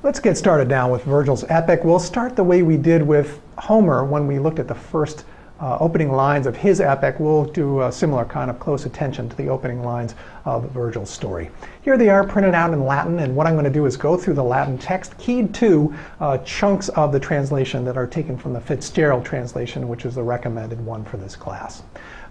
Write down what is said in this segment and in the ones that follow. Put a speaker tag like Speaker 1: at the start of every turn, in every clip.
Speaker 1: Let's get started now with Virgil's epic. We'll start the way we did with Homer when we looked at the first opening lines of his epic. We'll do a similar kind of close attention to the opening lines of Virgil's story. Here they are printed out in Latin, and what I'm going to do is go through the Latin text, keyed to chunks of the translation that are taken from the Fitzgerald translation, which is the recommended one for this class.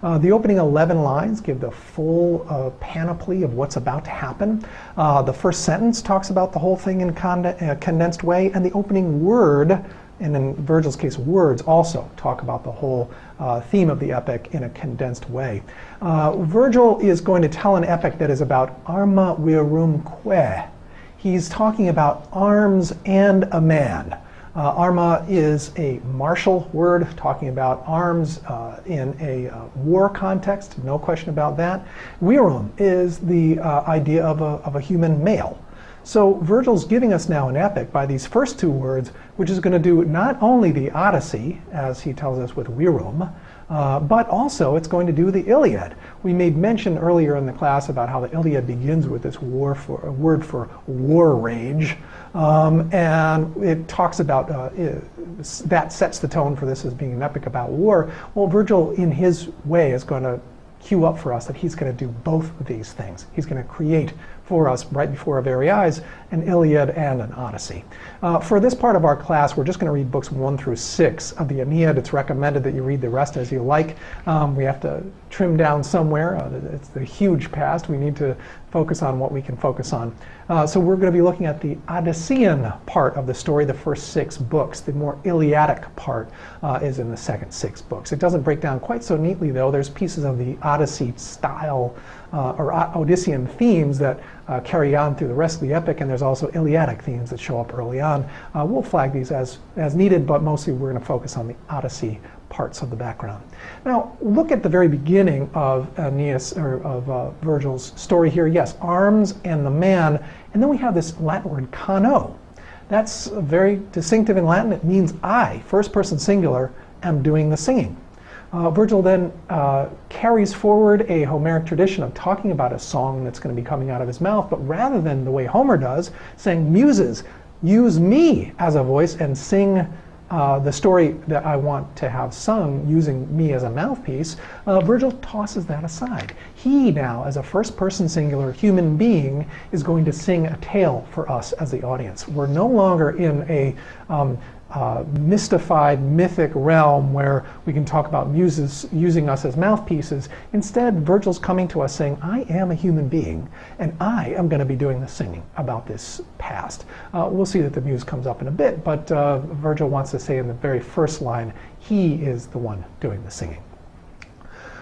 Speaker 1: The opening 11 lines give the full panoply of what's about to happen. The first sentence talks about the whole thing in a condensed way, and the opening word, and in Virgil's case, words also talk about the whole theme of the epic in a condensed way. Virgil is going to tell an epic that is about arma virumque. He's talking about arms and a man. Arma is a martial word talking about arms in a war context, no question about that. Virum is the idea of a human male. So Virgil's giving us now an epic by these first two words, which is going to do not only the Odyssey, as he tells us with Virum, but also it's going to do the Iliad. We made mention earlier in the class about how the Iliad begins with this word for war rage, and it talks about that sets the tone for this as being an epic about war. Well, Virgil, in his way, is going to cue up for us that he's going to do both of these things. He's going to create for us, right before our very eyes, an Iliad and an Odyssey. For this part of our class, we're just going to read books 1 through 6 of the Aeneid. It's recommended that you read the rest as you like. We have to trim down somewhere. It's the huge past. We need to focus on what we can focus on. So we're going to be looking at the Odyssean part of the story, the first 6 books. The more Iliadic part is in the second 6 books. It doesn't break down quite so neatly, though. There's pieces of the Odyssey style or Odyssean themes that carry on through the rest of the epic, and there's also Iliadic themes that show up early on. We'll flag these as needed, but mostly we're going to focus on the Odyssey parts of the background. Now, look at the very beginning of Virgil's story here. Yes, arms and the man, and then we have this Latin word cano. That's very distinctive in Latin. It means I, first person singular, am doing the singing. Virgil then carries forward a Homeric tradition of talking about a song that's going to be coming out of his mouth, but rather than the way Homer does, saying, muses, use me as a voice and sing the story that I want to have sung using me as a mouthpiece, Virgil tosses that aside. He now, as a first-person singular human being, is going to sing a tale for us as the audience. We're no longer in a mystified, mythic realm where we can talk about muses using us as mouthpieces. Instead, Virgil's coming to us saying, I am a human being, and I am going to be doing the singing about this past. We'll see that the muse comes up in a bit, but Virgil wants to say in the very first line, he is the one doing the singing.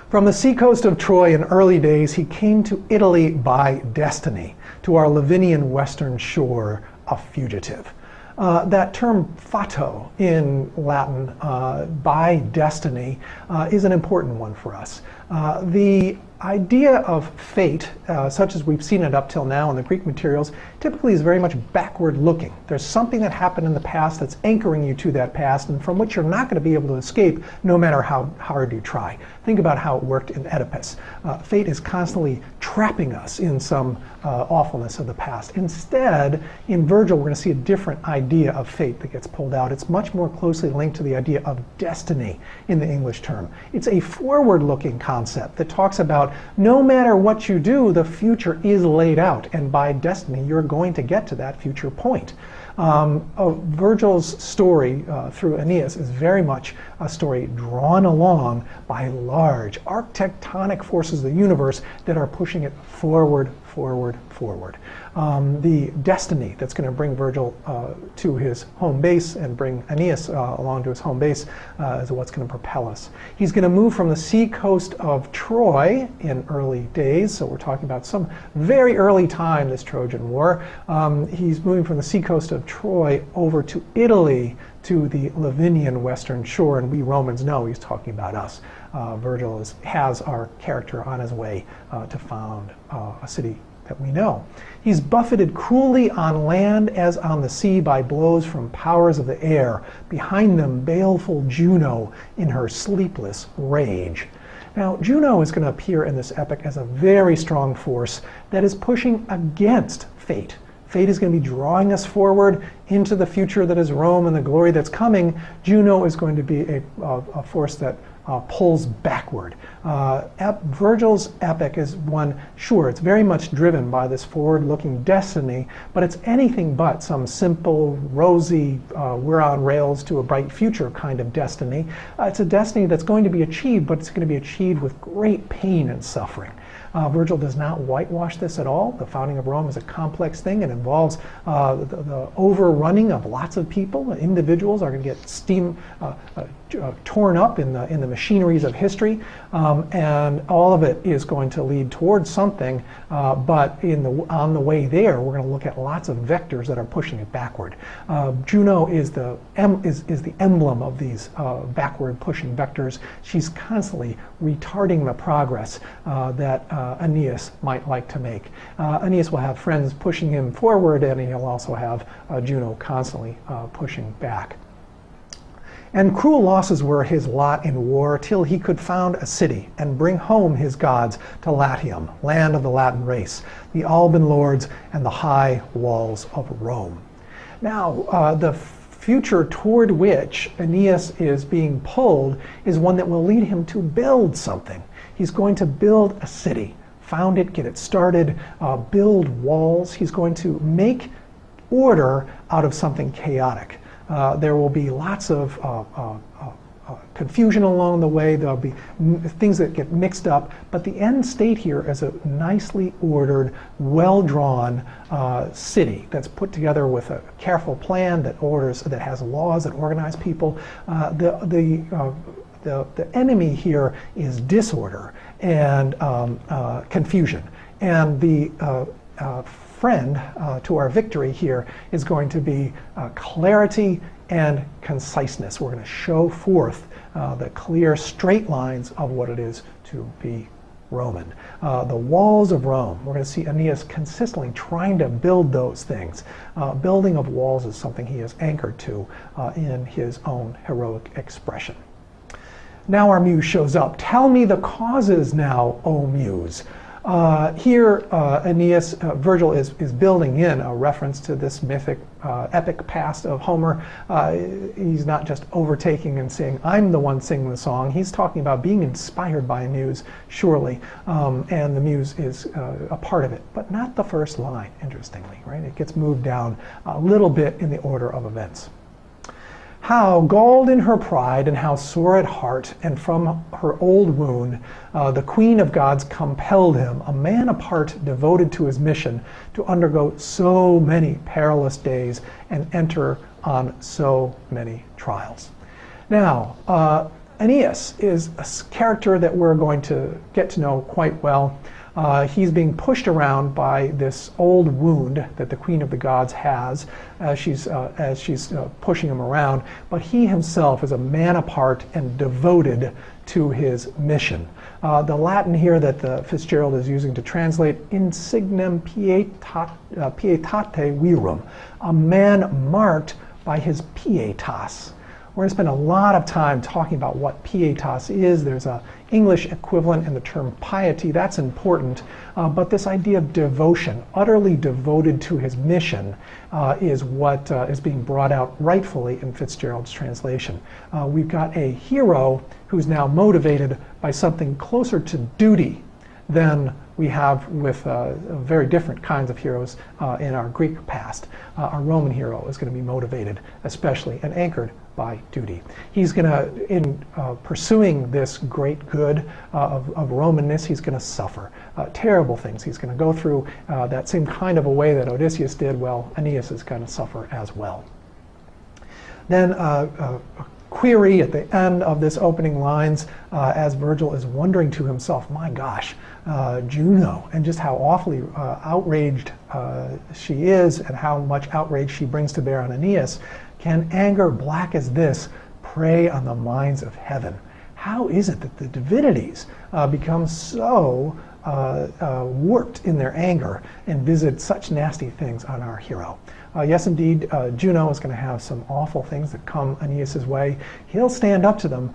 Speaker 1: From the seacoast of Troy in early days, he came to Italy by destiny, to our Lavinian western shore, a fugitive. That term fato in Latin, by destiny, is an important one for us. The idea of fate, such as we've seen it up till now in the Greek materials, typically is very much backward looking. There's something that happened in the past that's anchoring you to that past and from which you're not going to be able to escape no matter how hard you try. Think about how it worked in Oedipus. Fate is constantly trapping us in some awfulness of the past. Instead, in Virgil, we're going to see a different idea of fate that gets pulled out. It's much more closely linked to the idea of destiny in the English term. It's a forward-looking concept that talks about no matter what you do, the future is laid out, and by destiny, you're going to get to that future point. Virgil's story through Aeneas is very much a story drawn along by large architectonic forces of the universe that are pushing it forward, forward, forward. The destiny that's going to bring Virgil to his home base and bring Aeneas along to his home base is what's going to propel us. He's going to move from the seacoast of Troy in early days, so we're talking about some very early time, this Trojan War. He's moving from the seacoast of Troy over to Italy, to the Lavinian western shore, and we Romans know he's talking about us. Virgil has our character on his way to found a city that we know. He's buffeted cruelly on land as on the sea by blows from powers of the air, behind them baleful Juno in her sleepless rage. Now, Juno is going to appear in this epic as a very strong force that is pushing against fate. Fate is going to be drawing us forward into the future that is Rome and the glory that's coming. Juno is going to be a force that pulls backward. Virgil's epic is one, sure, it's very much driven by this forward-looking destiny, but it's anything but some simple, rosy, we're on rails to a bright future kind of destiny. It's a destiny that's going to be achieved, but it's going to be achieved with great pain and suffering. Virgil does not whitewash this at all. The founding of Rome is a complex thing. It involves the overrunning of lots of people. Individuals are going to get torn up in the machineries of history, and all of it is going to lead towards something. But on the way there, we're going to look at lots of vectors that are pushing it backward. Juno is the emblem of these backward pushing vectors. She's constantly retarding the progress that Aeneas might like to make. Aeneas will have friends pushing him forward, and he'll also have Juno constantly pushing back. And cruel losses were his lot in war, till he could found a city and bring home his gods to Latium, land of the Latin race, the Alban lords, and the high walls of Rome. Now, the future toward which Aeneas is being pulled is one that will lead him to build something. He's going to build a city, found it, get it started, build walls. He's going to make order out of something chaotic. There will be lots of confusion along the way. There'll be things that get mixed up, but the end state here is a nicely ordered, well-drawn city that's put together with a careful plan that has laws that organize people. The enemy here is disorder and confusion, and the friend to our victory here is going to be clarity and conciseness. We're going to show forth the clear straight lines of what it is to be Roman. The walls of Rome, we're going to see Aeneas consistently trying to build those things. Building of walls is something he is anchored to in his own heroic expression. Now our muse shows up. Tell me the causes now, O muse. Here, Virgil is building in a reference to this mythic, epic past of Homer. He's not just overtaking and saying, I'm the one singing the song. He's talking about being inspired by a muse, surely, and the muse is a part of it, but not the first line, interestingly, right? It gets moved down a little bit in the order of events. How, galled in her pride and how sore at heart, and from her old wound, the queen of gods compelled him, a man apart devoted to his mission, to undergo so many perilous days and enter on so many trials. Now, Aeneas is a character that we're going to get to know quite well. He's being pushed around by this old wound that the Queen of the Gods has as she's pushing him around, but he himself is a man apart and devoted to his mission. The Latin here that Fitzgerald is using to translate, insignem pietate virum, a man marked by his pietas. We're going to spend a lot of time talking about what pietas is. There's an English equivalent in the term piety. That's important. But this idea of devotion, utterly devoted to his mission, is what is being brought out rightfully in Fitzgerald's translation. We've got a hero who's now motivated by something closer to duty than we have with very different kinds of heroes in our Greek past. Our Roman hero is going to be motivated especially and anchored by duty. He's going to, in pursuing this great good of Romanness, he's going to suffer terrible things. He's going to go through that same kind of a way that Odysseus did. Well, Aeneas is going to suffer as well. Then a query at the end of this opening lines as Virgil is wondering to himself, my gosh, Juno, and just how awfully outraged she is and how much outrage she brings to bear on Aeneas. Can anger black as this prey on the minds of heaven? How is it that the divinities become so warped in their anger and visited such nasty things on our hero. Yes, indeed, Juno is going to have some awful things that come Aeneas' way. He'll stand up to them.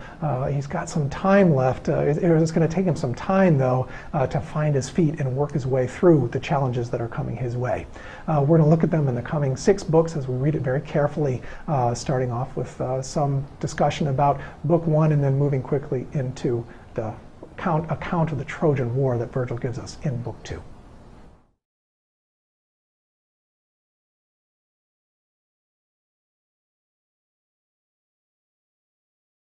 Speaker 1: He's got some time left. It's going to take him some time, though, to find his feet and work his way through the challenges that are coming his way. We're going to look at them in the coming 6 books as we read it very carefully, starting off with some discussion about Book 1 and then moving quickly into the account of the Trojan War that Virgil gives us in Book 2.